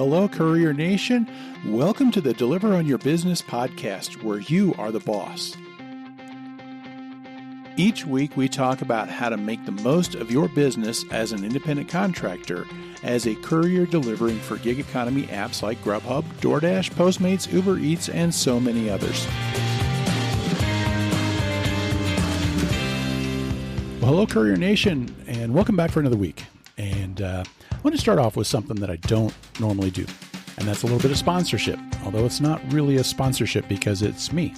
hello, Courier Nation. Welcome to the Deliver on Your Business podcast, where you are the boss. Each week, we talk about how to make the most of your business as an independent contractor, as a courier delivering for gig economy apps like Grubhub, DoorDash, Postmates, Uber Eats, and so many others. Well, hello, Courier Nation, and welcome back for another week. And I want to start off with something that I don't normally do, and that's a little bit of sponsorship, although it's not really a sponsorship because it's me.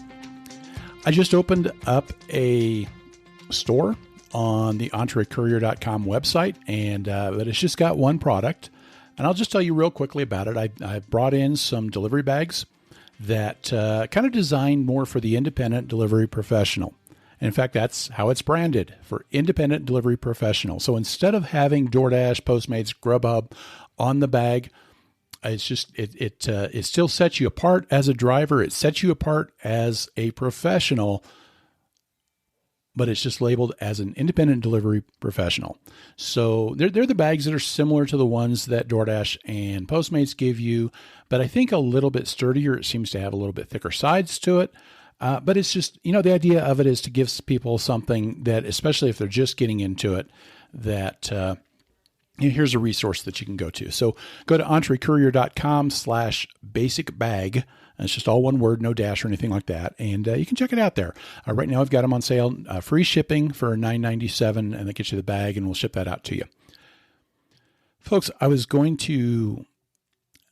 I just opened up a store on the EntreCourier.com website, and but it's just got one product, and I'll just tell you real quickly about it. I brought in some delivery bags that kind of designed more for the independent delivery professional. And in fact, that's how it's branded, for independent delivery professional. So instead of having DoorDash, Postmates, Grubhub on the bag, it's just it still sets you apart as a driver. It sets you apart as a professional, but it's just labeled as an independent delivery professional. So they're the bags that are similar to the ones that DoorDash and Postmates give you, but I think a little bit sturdier. It seems to have a little bit thicker sides to it. But it's just, the idea of it is to give people something that, especially if they're just getting into it, that here's a resource that you can go to. So go to EntreCourier.com/basic bag. And it's just all one word, no dash or anything like that. And you can check it out there. Right now I've got them on sale, free shipping for $9.97, and that gets you the bag, and we'll ship that out to you. Folks, I was going to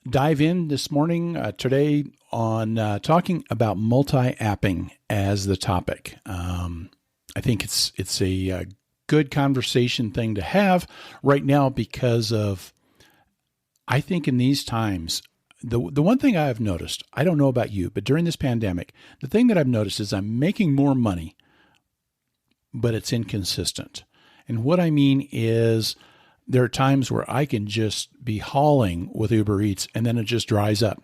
dive in this morning, today, on talking about multi-apping as the topic. I think it's a good conversation thing to have right now because of, I think in these times, the one thing I have noticed, I don't know about you, but during this pandemic, the thing that I've noticed is I'm making more money, but it's inconsistent. And what I mean is, there are times where I can just be hauling with Uber Eats and then it just dries up.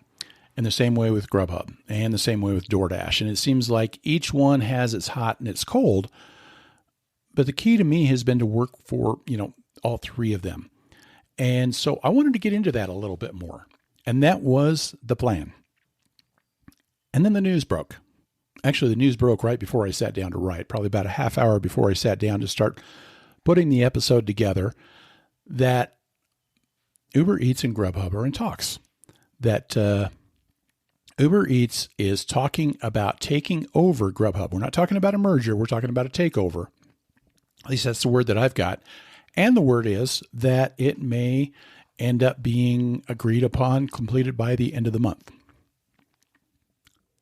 And the same way with Grubhub and the same way with DoorDash. And it seems like each one has its hot and its cold. But the key to me has been to work for, all three of them. And so I wanted to get into that a little bit more. And that was the plan. And then the news broke. Actually, the news broke right before I sat down to write, probably about a half hour before I sat down to start putting the episode together, that Uber Eats and Grubhub are in talks, that Uber Eats is talking about taking over Grubhub. We're not talking about a merger. We're talking about a takeover. At least that's the word that I've got. And the word is that it may end up being agreed upon, completed by the end of the month.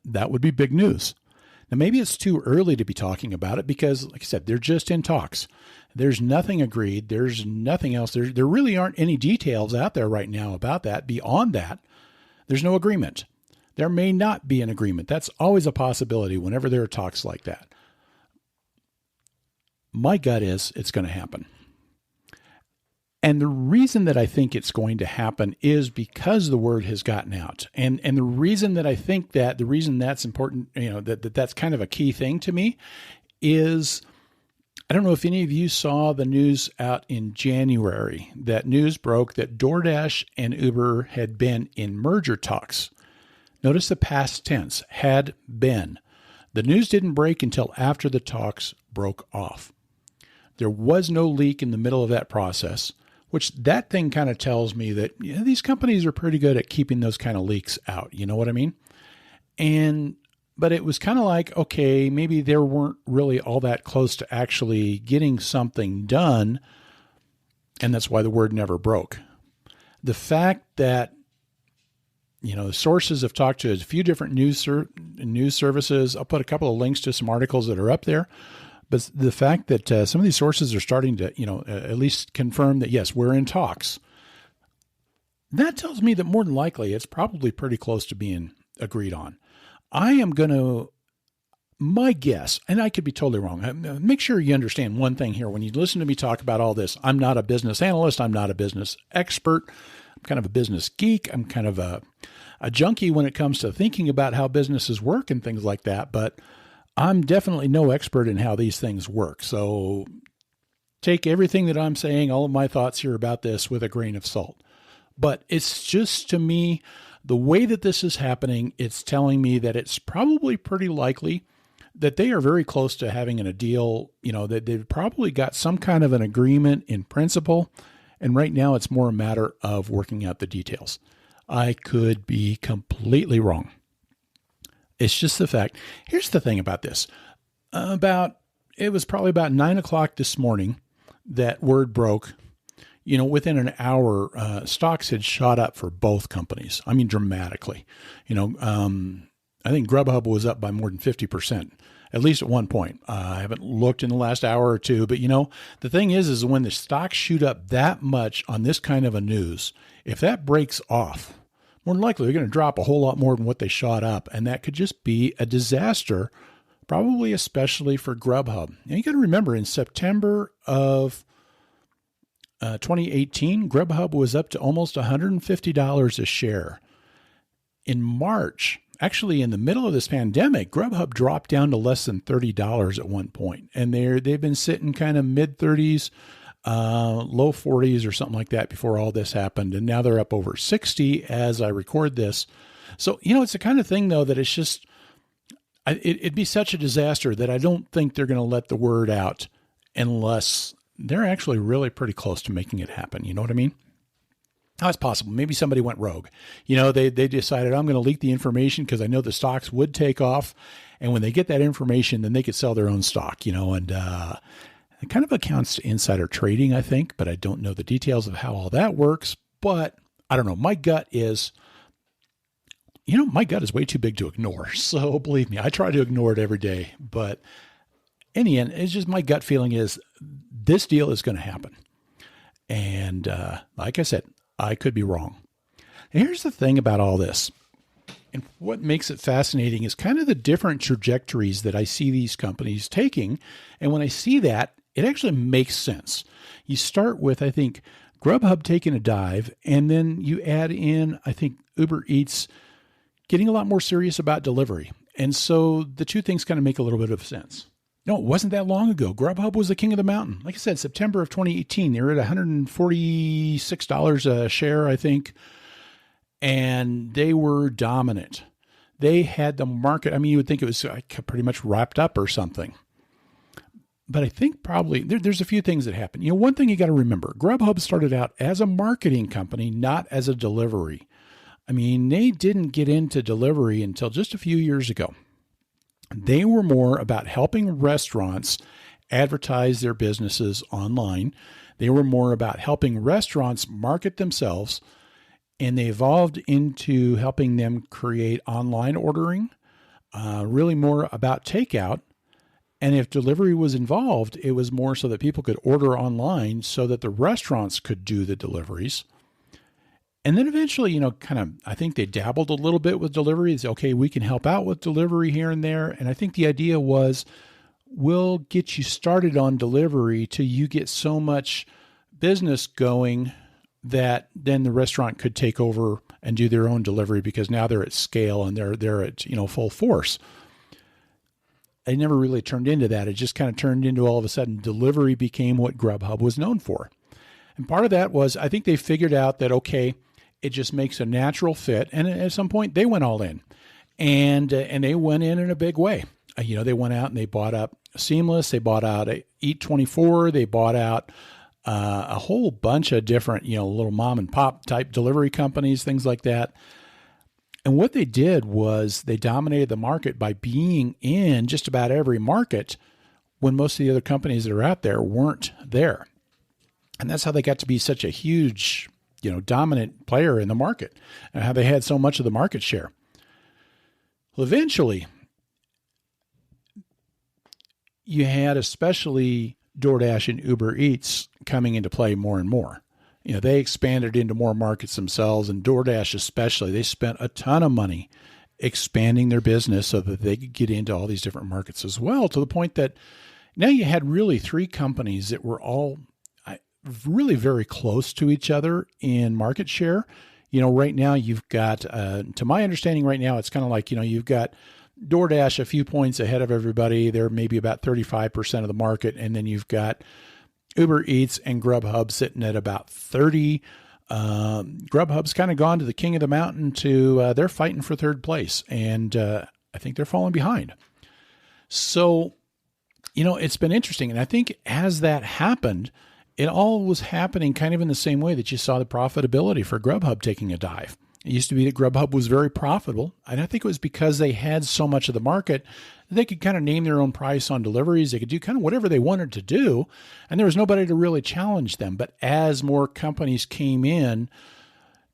That would be big news. Now, maybe it's too early to be talking about it because, like I said, they're just in talks. There's nothing agreed. There's nothing else. There really aren't any details out there right now about that. Beyond that, there's no agreement. There may not be an agreement. That's always a possibility whenever there are talks like that. My gut is it's going to happen. And the reason that I think it's going to happen is because the word has gotten out. And the reason that I think that, the reason that's important, that's kind of a key thing to me is, I don't know if any of you saw the news out in January. That news broke that DoorDash and Uber had been in merger talks. Notice the past tense, had been. The news didn't break until after the talks broke off. There was no leak in the middle of that process, which that thing kind of tells me that these companies are pretty good at keeping those kind of leaks out. You know what I mean? But it was kind of like, okay, maybe they weren't really all that close to actually getting something done, and that's why the word never broke. The fact that, the sources have talked to a few different news services. I'll put a couple of links to some articles that are up there. But the fact that some of these sources are starting to, at least confirm that, yes, we're in talks, that tells me that more than likely it's probably pretty close to being agreed on. My guess, and I could be totally wrong. Make sure you understand one thing here. When you listen to me talk about all this, I'm not a business analyst. I'm not a business expert. I'm kind of a business geek. I'm kind of a junkie when it comes to thinking about how businesses work and things like that. But I'm definitely no expert in how these things work. So take everything that I'm saying, all of my thoughts here about this with a grain of salt. But it's just, to me, the way that this is happening, it's telling me that it's probably pretty likely that they are very close to having a deal, that they've probably got some kind of an agreement in principle. And right now it's more a matter of working out the details. I could be completely wrong. It's just the fact. Here's the thing about this. It was probably about 9:00 this morning that word broke. Within an hour, stocks had shot up for both companies. I mean, dramatically. I think Grubhub was up by more than 50%, at least at one point. I haven't looked in the last hour or two, but the thing is when the stocks shoot up that much on this kind of a news, if that breaks off, more than likely they're going to drop a whole lot more than what they shot up. And that could just be a disaster, probably especially for Grubhub. And you got to remember, in September of 2018, Grubhub was up to almost $150 a share. In March, actually in the middle of this pandemic, Grubhub dropped down to less than $30 at one point. And they've been sitting kind of mid 30s, low 40s or something like that before all this happened. And now they're up over 60 as I record this. So, it's the kind of thing, though, that it's just, it'd be such a disaster that I don't think they're going to let the word out unless they're actually really pretty close to making it happen. You know what I mean? How it's possible. Maybe somebody went rogue. They decided, I'm going to leak the information because I know the stocks would take off. And when they get that information, then they could sell their own stock, and it kind of accounts to insider trading, I think, but I don't know the details of how all that works. But I don't know. My gut is way too big to ignore. So believe me, I try to ignore it every day. But in the end, it's just my gut feeling is this deal is going to happen. And like I said, I could be wrong. And here's the thing about all this. And what makes it fascinating is kind of the different trajectories that I see these companies taking. And when I see that, it actually makes sense. You start with, I think, Grubhub taking a dive, and then you add in, I think, Uber Eats getting a lot more serious about delivery. And so the two things kind of make a little bit of sense. No, it wasn't that long ago. Grubhub was the king of the mountain. Like I said, September of 2018, they were at $146 a share, I think, and they were dominant. They had the market. I mean, you would think it was pretty much wrapped up or something. But I think probably there's a few things that happen. One thing you got to remember, Grubhub started out as a marketing company, not as a delivery. I mean, they didn't get into delivery until just a few years ago. They were more about helping restaurants advertise their businesses online. They were more about helping restaurants market themselves, and they evolved into helping them create online ordering, really more about takeout. And if delivery was involved, it was more so that people could order online so that the restaurants could do the deliveries. And then eventually, I think they dabbled a little bit with delivery. It's okay, we can help out with delivery here and there. And I think the idea was, we'll get you started on delivery till you get so much business going that then the restaurant could take over and do their own delivery because now they're at scale and they're at, full force. It never really turned into that. It just kind of turned into, all of a sudden, delivery became what Grubhub was known for. And part of that was, I think they figured out that, okay, it just makes a natural fit. And at some point they went all in, and they went in a big way. They went out and they bought up Seamless. They bought out Eat24. They bought out a whole bunch of different, little mom and pop type delivery companies, things like that. And what they did was they dominated the market by being in just about every market when most of the other companies that are out there weren't there. And that's how they got to be such a huge, dominant player in the market, and how they had so much of the market share. Well, eventually, you had especially DoorDash and Uber Eats coming into play more and more. They expanded into more markets themselves, and DoorDash especially, they spent a ton of money expanding their business so that they could get into all these different markets as well, to the point that now you had really three companies that were all really very close to each other in market share. Right now you've got, to my understanding right now, it's kind of like, you've got DoorDash a few points ahead of everybody. They're maybe about 35% of the market. And then you've got Uber Eats and Grubhub sitting at about 30. Grubhub's kind of gone to the king of the mountain they're fighting for third place. And I think they're falling behind. So, it's been interesting. And I think as that happened, it all was happening kind of in the same way that you saw the profitability for Grubhub taking a dive. It used to be that Grubhub was very profitable. And I think it was because they had so much of the market, they could kind of name their own price on deliveries. They could do kind of whatever they wanted to do. And there was nobody to really challenge them. But as more companies came in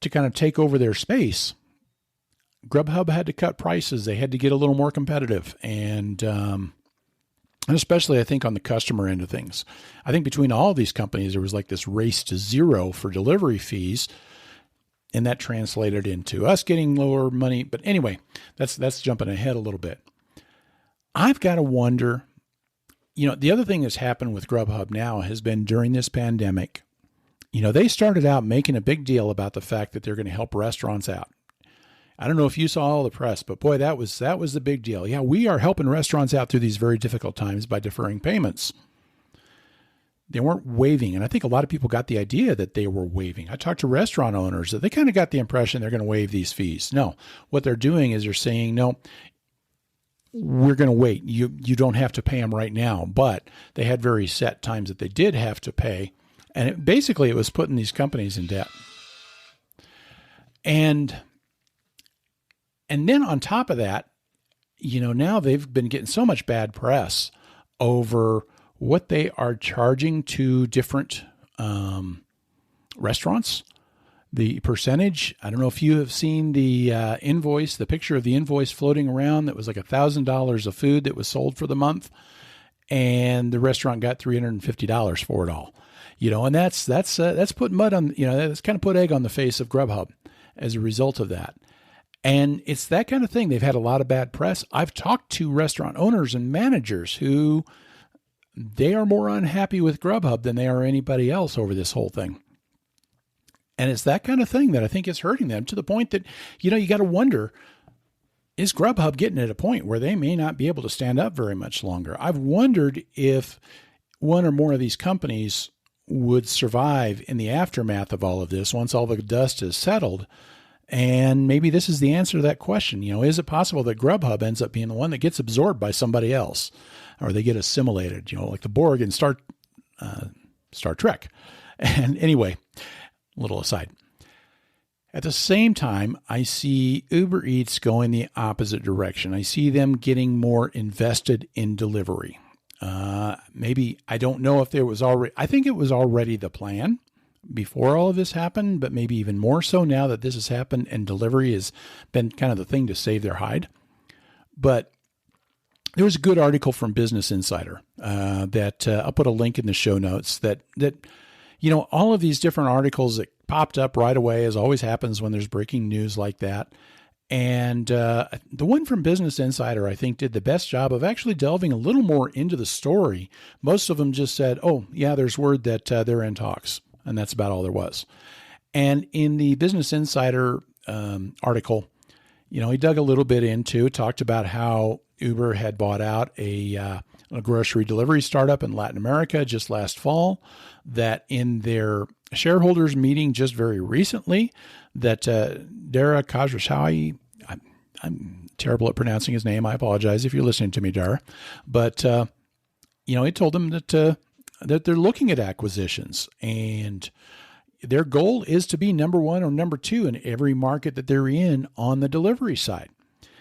to kind of take over their space, Grubhub had to cut prices. They had to get a little more competitive. And especially, I think, on the customer end of things. I think between all of these companies, there was like this race to zero for delivery fees. And that translated into us getting lower money. But anyway, that's jumping ahead a little bit. I've got to wonder, the other thing that's happened with Grubhub now has been during this pandemic. They started out making a big deal about the fact that they're going to help restaurants out. I don't know if you saw all the press, but boy, that was the big deal. Yeah, we are helping restaurants out through these very difficult times by deferring payments. They weren't waiving. And I think a lot of people got the idea that they were waiving. I talked to restaurant owners that they kind of got the impression they're going to waive these fees. No, what they're doing is they're saying, no, we're going to wait. You don't have to pay them right now. But they had very set times that they did have to pay. And it was putting these companies in debt. And then on top of that, now they've been getting so much bad press over what they are charging to different restaurants. The percentage, I don't know if you have seen the invoice, the picture of the invoice floating around that was like $1,000 of food that was sold for the month. And the restaurant got $350 for it all. And that's put mud on, that's kind of put egg on the face of Grubhub as a result of that. And it's that kind of thing. They've had a lot of bad press. I've talked to restaurant owners and managers who they are more unhappy with Grubhub than they are anybody else over this whole thing. And it's that kind of thing that I think is hurting them to the point that, you got to wonder, is Grubhub getting at a point where they may not be able to stand up very much longer? I've wondered if one or more of these companies would survive in the aftermath of all of this once all the dust is settled. And maybe this is the answer to that question. Is it possible that Grubhub ends up being the one that gets absorbed by somebody else, or they get assimilated, like the Borg in Star Trek? And anyway, little aside. At the same time, I see Uber Eats going the opposite direction. I see them getting more invested in delivery. Maybe, I don't know if there was already, I think it was already the plan before all of this happened, but maybe even more so now that this has happened and delivery has been kind of the thing to save their hide. But there was a good article from Business Insider that I'll put a link in the show notes that all of these different articles that popped up right away, as always happens when there's breaking news like that. And the one from Business Insider, I think, did the best job of actually delving a little more into the story. Most of them just said, oh, yeah, there's word that they're in talks. And that's about all there was. And in the Business Insider article, he dug a little bit into, talked about how Uber had bought out a grocery delivery startup in Latin America just last fall, that in their shareholders meeting just very recently, that Dara Khosrowshahi, I'm terrible at pronouncing his name. I apologize if you're listening to me, Dara. But, he told them that they're looking at acquisitions, and their goal is to be number one or number two in every market that they're in on the delivery side.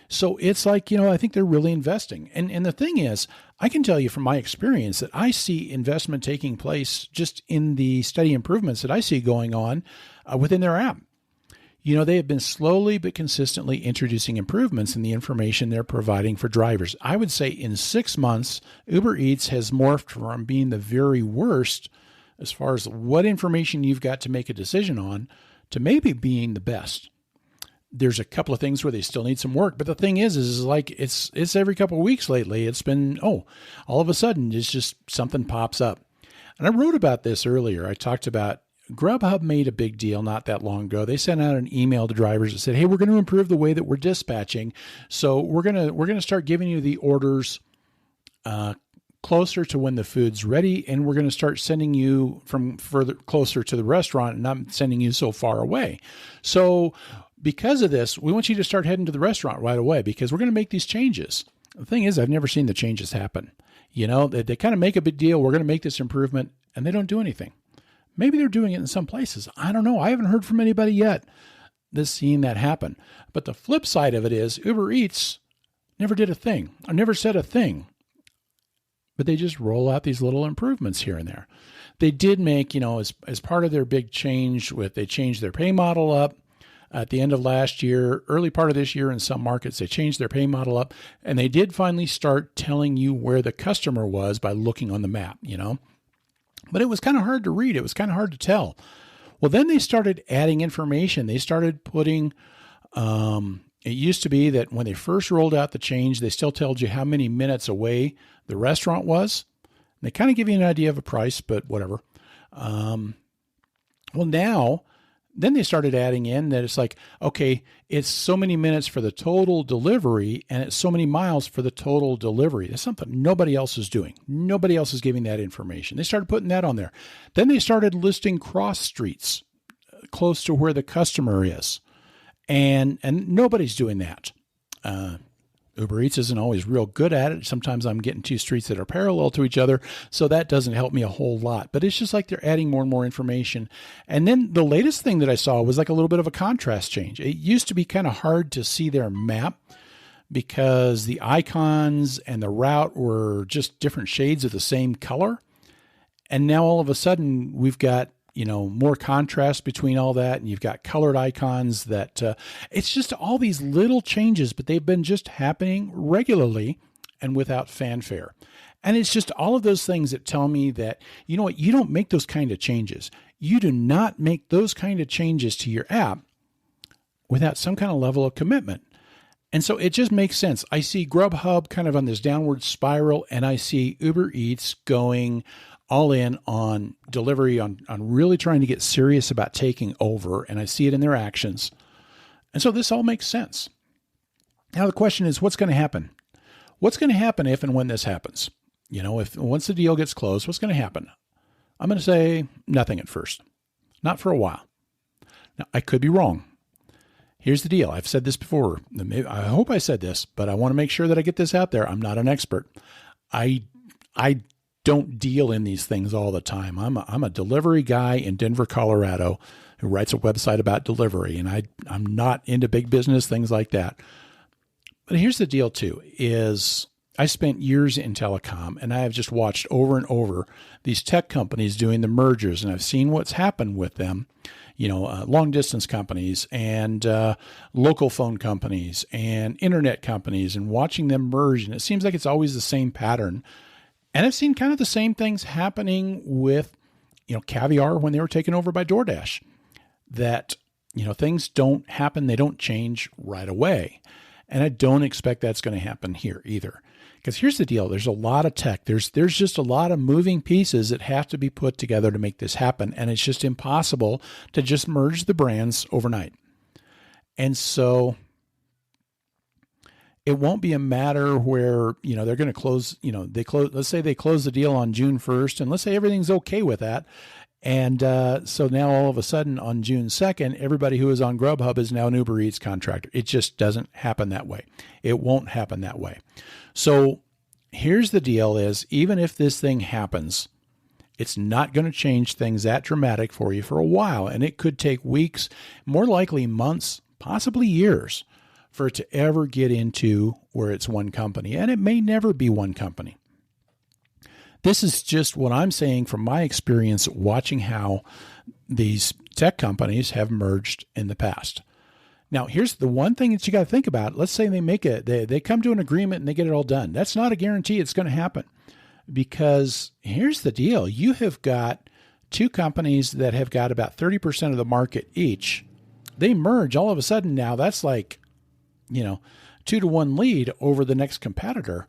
So it's like, I think they're really investing. And the thing is, I can tell you from my experience that I see investment taking place just in the steady improvements that I see going on within their app. They have been slowly but consistently introducing improvements in the information they're providing for drivers. I would say in 6 months, Uber Eats has morphed from being the very worst as far as what information you've got to make a decision on to maybe being the best. There's a couple of things where they still need some work, but the thing is like it's every couple of weeks lately. It's been, all of a sudden it's just something pops up. And I wrote about this earlier. I talked about Grubhub made a big deal not that long ago. They sent out an email to drivers that said, hey, we're going to improve the way that we're dispatching. So we're going to start giving you the orders closer to when the food's ready, and we're going to start sending you from further closer to the restaurant and not sending you so far away. So because of this, we want you to start heading to the restaurant right away because we're going to make these changes. The thing is, I've never seen the changes happen. They kind of make a big deal. We're going to make this improvement, and they don't do anything. Maybe they're doing it in some places. I don't know. I haven't heard from anybody yet that's seen that happen. But the flip side of it is Uber Eats never did a thing. I never said a thing. But they just roll out these little improvements here and there. They did make, as part of their big change they changed their pay model up at the end of last year, early part of this year in some markets, they changed their pay model up, and they did finally start telling you where the customer was by looking on the map, But it was kind of hard to read. It was kind of hard to tell. Well, then they started adding information. They started putting, it used to be that when they first rolled out the change, they still told you how many minutes away the restaurant was. They kind of give you an idea of a price, but whatever. Then they started adding in that it's like, okay, it's so many minutes for the total delivery and it's so many miles for the total delivery. That's something nobody else is doing. Nobody else is giving that information. They started putting that on there. Then they started listing cross streets close to where the customer is. And nobody's doing that. Uber Eats isn't always real good at it. Sometimes I'm getting two streets that are parallel to each other, so that doesn't help me a whole lot. But it's just like they're adding more and more information. And then the latest thing that I saw was like a little bit of a contrast change. It used to be kind of hard to see their map because the icons and the route were just different shades of the same color. And now all of a sudden we've got more contrast between all that. And you've got colored icons that it's just all these little changes, but they've been just happening regularly and without fanfare. And it's just all of those things that tell me that, you don't make those kind of changes. You do not make those kind of changes to your app without some kind of level of commitment. And so it just makes sense. I see Grubhub kind of on this downward spiral, and I see Uber Eats going all in on delivery, on really trying to get serious about taking over, and I see it in their actions. And so this all makes sense. Now the question is, what's going to happen? What's going to happen if and when this happens? If once the deal gets closed, what's going to happen? I'm going to say nothing at first. Not for a while. Now, I could be wrong. Here's the deal. I've said this before. I hope I said this, but I want to make sure that I get this out there. I'm not an expert. I don't deal in these things all the time. I'm a delivery guy in Denver, Colorado, who writes a website about delivery, and I'm not into big business, things like that. But here's the deal too, is I spent years in telecom, and I have just watched over and over these tech companies doing the mergers, and I've seen what's happened with them. Long distance companies and local phone companies and internet companies, and watching them merge. And it seems like it's always the same pattern. And I've seen kind of the same things happening with, Caviar when they were taken over by DoorDash, that, things don't happen. They don't change right away. And I don't expect that's going to happen here either. Because here's the deal. There's a lot of tech. There's just a lot of moving pieces that have to be put together to make this happen. And it's just impossible to just merge the brands overnight. And so it won't be a matter where, they're going to close, let's say they close the deal on June 1st, and let's say everything's okay with that. And so now all of a sudden on June 2nd, everybody who is on Grubhub is now an Uber Eats contractor. It just doesn't happen that way. It won't happen that way. So here's the deal is, even if this thing happens, it's not going to change things that dramatic for you for a while. And it could take weeks, more likely months, possibly years, for it to ever get into where it's one company. And it may never be one company. This is just what I'm saying from my experience watching how these tech companies have merged in the past. Now, here's the one thing that you got to think about. Let's say they come to an agreement and they get it all done. That's not a guarantee it's going to happen, because here's the deal. You have got two companies that have got about 30% of the market each. They merge all of a sudden. Now that's like, 2-1 lead over the next competitor.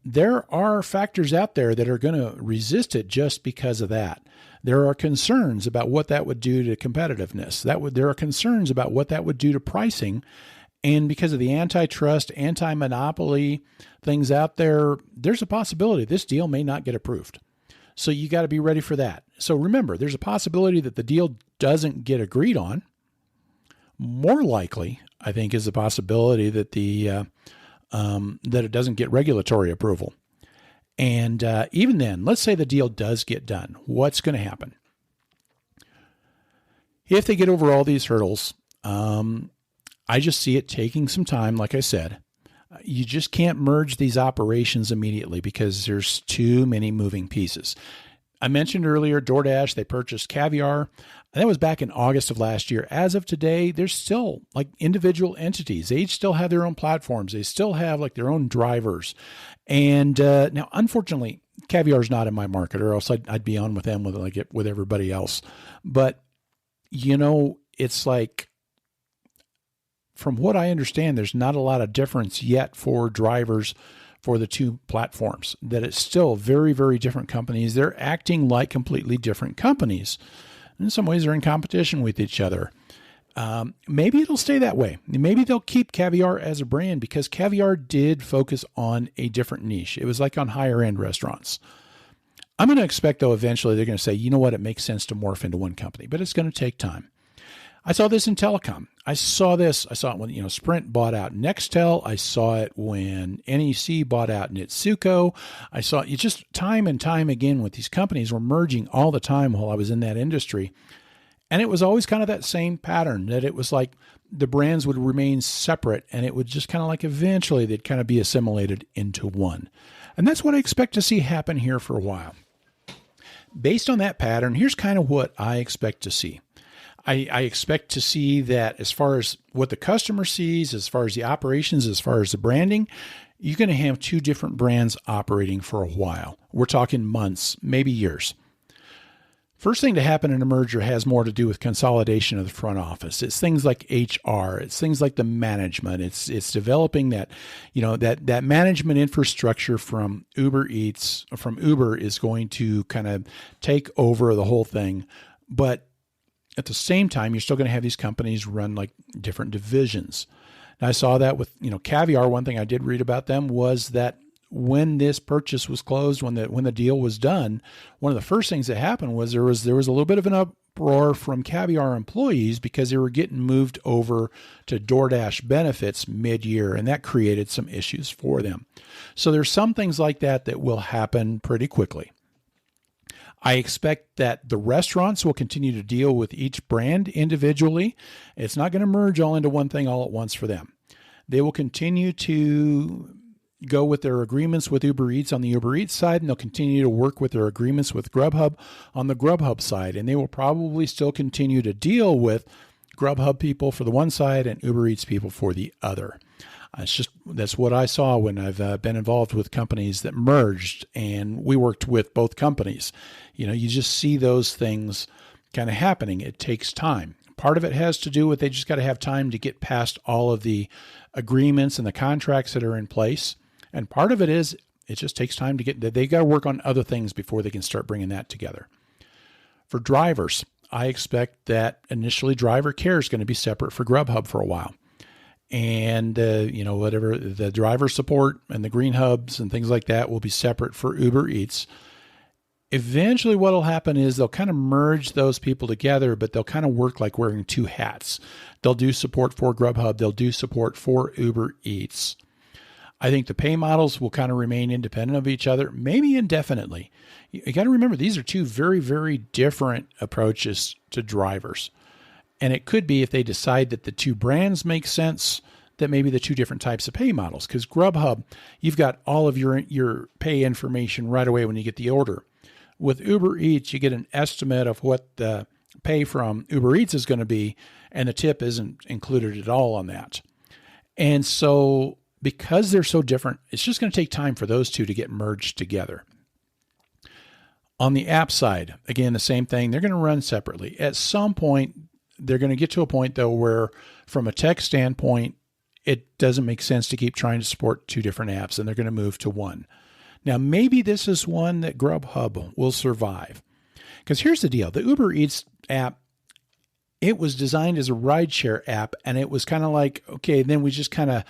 There are factors out there that are going to resist it just because of that. There are concerns about what that would do to competitiveness. There are concerns about what that would do to pricing. And because of the antitrust, anti-monopoly things out there, there's a possibility this deal may not get approved. So you got to be ready for that. So remember, there's a possibility that the deal doesn't get agreed on. More likely, I think, is the possibility that that it doesn't get regulatory approval. And even then, let's say the deal does get done. What's going to happen? If they get over all these hurdles, I just see it taking some time. Like I said, you just can't merge these operations immediately because there's too many moving pieces. I mentioned earlier, DoorDash, they purchased Caviar. That was back in August of last year. As of today, they're still like individual entities. They each still have their own platforms. They still have like their own drivers. And now, unfortunately, Caviar is not in my market, or else I'd be on with them with everybody else. But, it's like, from what I understand, there's not a lot of difference yet for drivers for the two platforms, that it's still very, very different companies. They're acting like completely different companies. In some ways, they're in competition with each other. Maybe it'll stay that way. Maybe they'll keep Caviar as a brand because Caviar did focus on a different niche. It was like on higher end restaurants. I'm going to expect, though, eventually they're going to say, you know what, it makes sense to morph into one company, but it's going to take time. I saw this in telecom. I saw it when, Sprint bought out Nextel. I saw it when NEC bought out Nitsuko. I saw it just time and time again with these companies were merging all the time while I was in that industry. And it was always kind of that same pattern, that it was like the brands would remain separate and it would just kind of like eventually they'd kind of be assimilated into one. And that's what I expect to see happen here for a while. Based on that pattern, here's kind of what I expect to see. I expect to see that as far as what the customer sees, as far as the operations, as far as the branding, you're going to have two different brands operating for a while. We're talking months, maybe years. First thing to happen in a merger has more to do with consolidation of the front office. It's things like HR. It's things like the management. It's developing that, that management infrastructure from Uber Eats, from Uber is going to kind of take over the whole thing. But at the same time, you're still going to have these companies run like different divisions. Now, I saw that with, Caviar. One thing I did read about them was that when this purchase was closed, when the deal was done, one of the first things that happened was there was a little bit of an uproar from Caviar employees because they were getting moved over to DoorDash benefits mid-year, and that created some issues for them. So there's some things like that will happen pretty quickly. I expect that the restaurants will continue to deal with each brand individually. It's not going to merge all into one thing all at once for them. They will continue to go with their agreements with Uber Eats on the Uber Eats side, and they'll continue to work with their agreements with Grubhub on the Grubhub side. And they will probably still continue to deal with Grubhub people for the one side and Uber Eats people for the other. That's what I saw when I've been involved with companies that merged and we worked with both companies. You just see those things kind of happening. It takes time. Part of it has to do with they just got to have time to get past all of the agreements and the contracts that are in place. And part of it is it just takes time to they got to work on other things before they can start bringing that together. For drivers, I expect that initially driver care is going to be separate for Grubhub for a while. And, whatever the driver support and the green hubs and things like that will be separate for Uber Eats. Eventually what will happen is they'll kind of merge those people together, but they'll kind of work like wearing two hats. They'll do support for Grubhub. They'll do support for Uber Eats. I think the pay models will kind of remain independent of each other, maybe indefinitely. You got to remember, these are two very, very different approaches to drivers. And it could be if they decide that the two brands make sense, that maybe the two different types of pay models. Because Grubhub, you've got all of your pay information right away when you get the order. With Uber Eats, you get an estimate of what the pay from Uber Eats is going to be, and the tip isn't included at all on that. And so because they're so different, it's just going to take time for those two to get merged together. On the app side, again, the same thing. They're going to run separately. At some point, they're going to get to a point, though, where from a tech standpoint, it doesn't make sense to keep trying to support two different apps, and they're going to move to one. Now, maybe this is one that Grubhub will survive. Because here's the deal. The Uber Eats app, it was designed as a rideshare app, and it was kind of like, okay, then we just kind of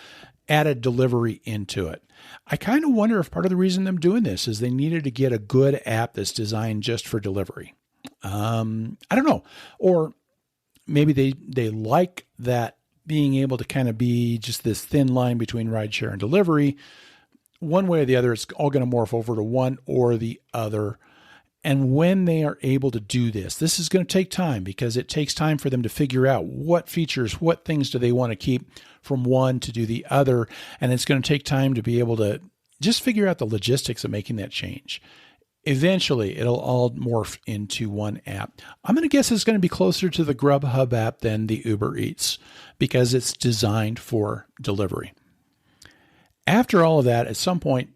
added delivery into it. I kind of wonder if part of the reason them doing this is they needed to get a good app that's designed just for delivery. I don't know. Or maybe they like that being able to kind of be just this thin line between rideshare and delivery. One way or the other, it's all going to morph over to one or the other. And when they are able to do this is going to take time, because it takes time for them to figure out what features, what things do they want to keep from one to do the other. And it's going to take time to be able to just figure out the logistics of making that change. Eventually, it'll all morph into one app. I'm going to guess it's going to be closer to the Grubhub app than the Uber Eats, because it's designed for delivery. After all of that, at some point,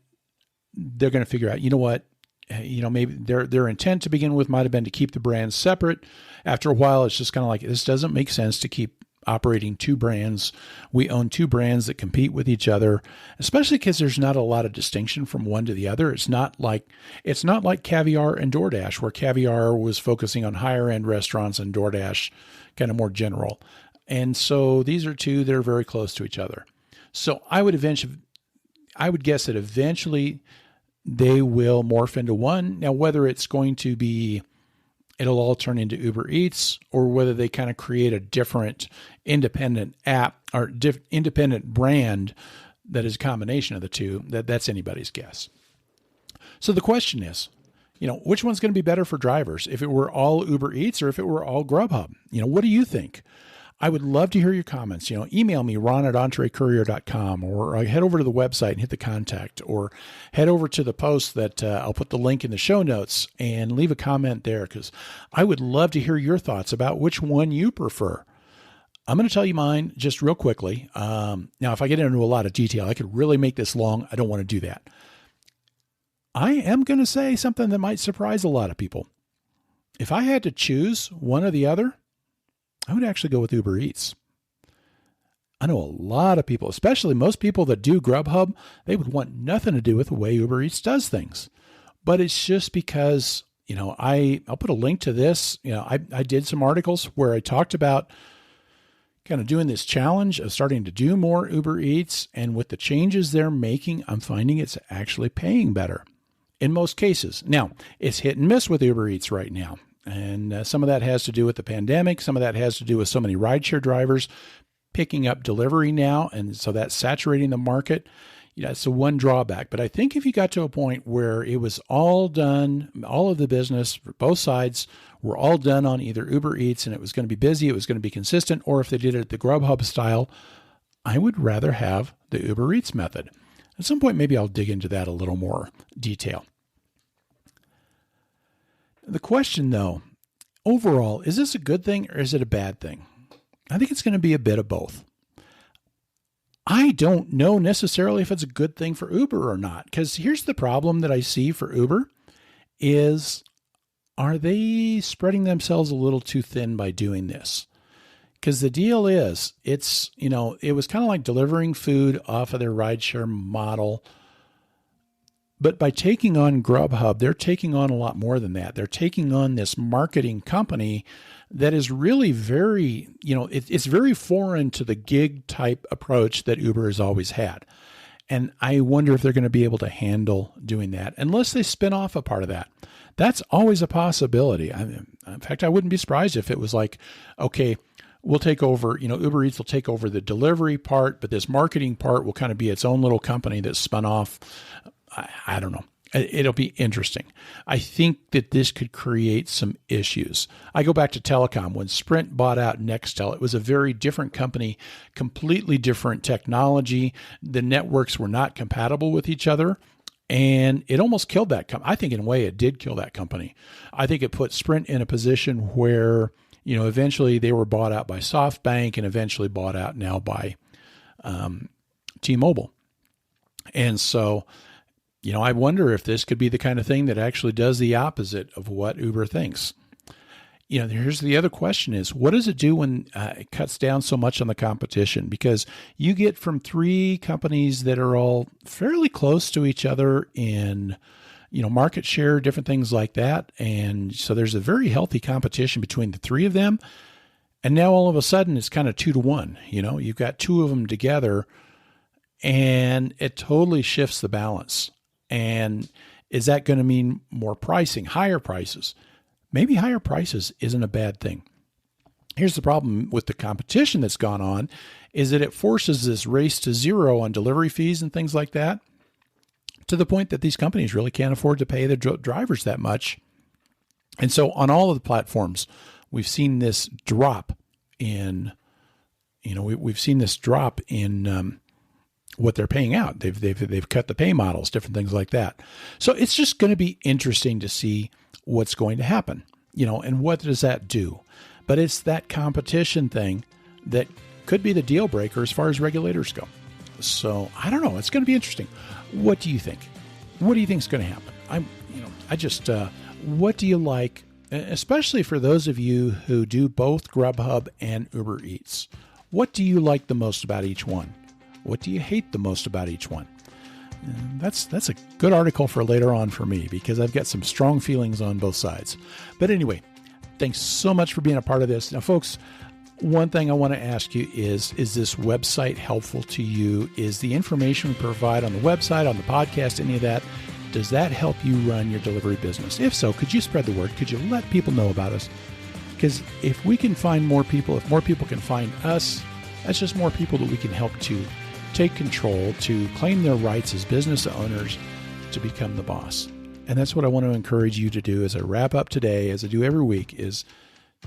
they're going to figure out, you know what? Maybe their intent to begin with might have been to keep the brands separate. After a while, it's just kind of like, this doesn't make sense to keep operating two brands. We own two brands that compete with each other, especially because there's not a lot of distinction from one to the other. It's not like Caviar and DoorDash, where Caviar was focusing on higher end restaurants and DoorDash kind of more general. And so these are two that are very close to each other. So I would guess that eventually they will morph into one. Now, whether it's going to be, it'll all turn into Uber Eats, or whether they kind of create a different independent app or independent brand that is a combination of the two, that's anybody's guess. So the question is, which one's going to be better for drivers? If it were all Uber Eats or if it were all Grubhub? What do you think? I would love to hear your comments. Email me, ron@entrecourier.com, or head over to the website and hit the contact, or head over to the post that I'll put the link in the show notes and leave a comment there, because I would love to hear your thoughts about which one you prefer. I'm going to tell you mine just real quickly. Now, if I get into a lot of detail, I could really make this long. I don't want to do that. I am going to say something that might surprise a lot of people. If I had to choose one or the other, I would actually go with Uber Eats. I know a lot of people, especially most people that do Grubhub, they would want nothing to do with the way Uber Eats does things. But it's just because, I'll put a link to this. I did some articles where I talked about kind of doing this challenge of starting to do more Uber Eats. And with the changes they're making, I'm finding it's actually paying better in most cases. Now, it's hit and miss with Uber Eats right now. And some of that has to do with the pandemic. Some of that has to do with so many rideshare drivers picking up delivery now. And so that's saturating the market. It's the one drawback. But I think if you got to a point where it was all done, all of the business for both sides were all done on either Uber Eats, and it was going to be busy, it was going to be consistent, or if they did it the Grubhub style, I would rather have the Uber Eats method. At some point, maybe I'll dig into that a little more detail. The question, though, overall, is this a good thing or is it a bad thing? I think it's going to be a bit of both. I don't know necessarily if it's a good thing for Uber or not, because here's the problem that I see for Uber is, are they spreading themselves a little too thin by doing this? Because the deal is, it was kind of like delivering food off of their rideshare model. But by taking on Grubhub, they're taking on a lot more than that. They're taking on this marketing company that is really very, it's very foreign to the gig type approach that Uber has always had. And I wonder if they're going to be able to handle doing that, unless they spin off a part of that. That's always a possibility. In fact, I wouldn't be surprised if it was like, okay, we'll take over, Uber Eats will take over the delivery part, but this marketing part will kind of be its own little company that's spun off. I don't know. It'll be interesting. I think that this could create some issues. I go back to Telecom. When Sprint bought out Nextel, it was a very different company, completely different technology. The networks were not compatible with each other, and it almost killed that company. I think in a way it did kill that company. I think it put Sprint in a position where, eventually they were bought out by SoftBank and eventually bought out now by T-Mobile. And so, I wonder if this could be the kind of thing that actually does the opposite of what Uber thinks. Here's the other question is, what does it do when it cuts down so much on the competition? Because you get from three companies that are all fairly close to each other in, market share, different things like that. And so there's a very healthy competition between the three of them. And now all of a sudden it's kind of 2-to-1. You've got two of them together, and it totally shifts the balance. And is that going to mean more pricing, higher prices? Maybe higher prices isn't a bad thing. Here's the problem with the competition that's gone on is that it forces this race to zero on delivery fees and things like that, to the point that these companies really can't afford to pay their drivers that much. And so on all of the platforms, we've seen this drop in, we've seen this drop in what they're paying out. They've cut the pay models, different things like that. So it's just going to be interesting to see what's going to happen, and what does that do? But it's that competition thing that could be the deal breaker as far as regulators go. So I don't know. It's going to be interesting. What do you think? What do you think is going to happen? What do you like, especially for those of you who do both Grubhub and Uber Eats? What do you like the most about each one? What do you hate the most about each one? That's a good article for later on for me, because I've got some strong feelings on both sides. But anyway, thanks so much for being a part of this. Now, folks, one thing I want to ask you is this website helpful to you? Is the information we provide on the website, on the podcast, any of that, does that help you run your delivery business? If so, could you spread the word? Could you let people know about us? Because if we can find more people, if more people can find us, that's just more people that we can help to take control, to claim their rights as business owners, to become the boss. And that's what I want to encourage you to do as I wrap up today, as I do every week, is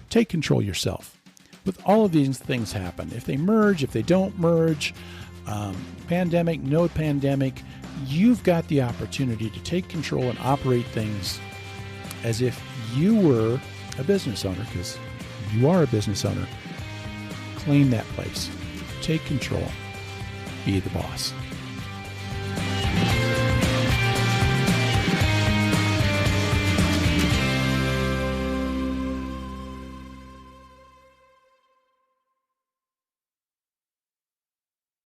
take control yourself. With all of these things happen, if they merge, if they don't merge, pandemic, no pandemic, you've got the opportunity to take control and operate things as if you were a business owner, because you are a business owner. Claim that place. Take control. Be the boss.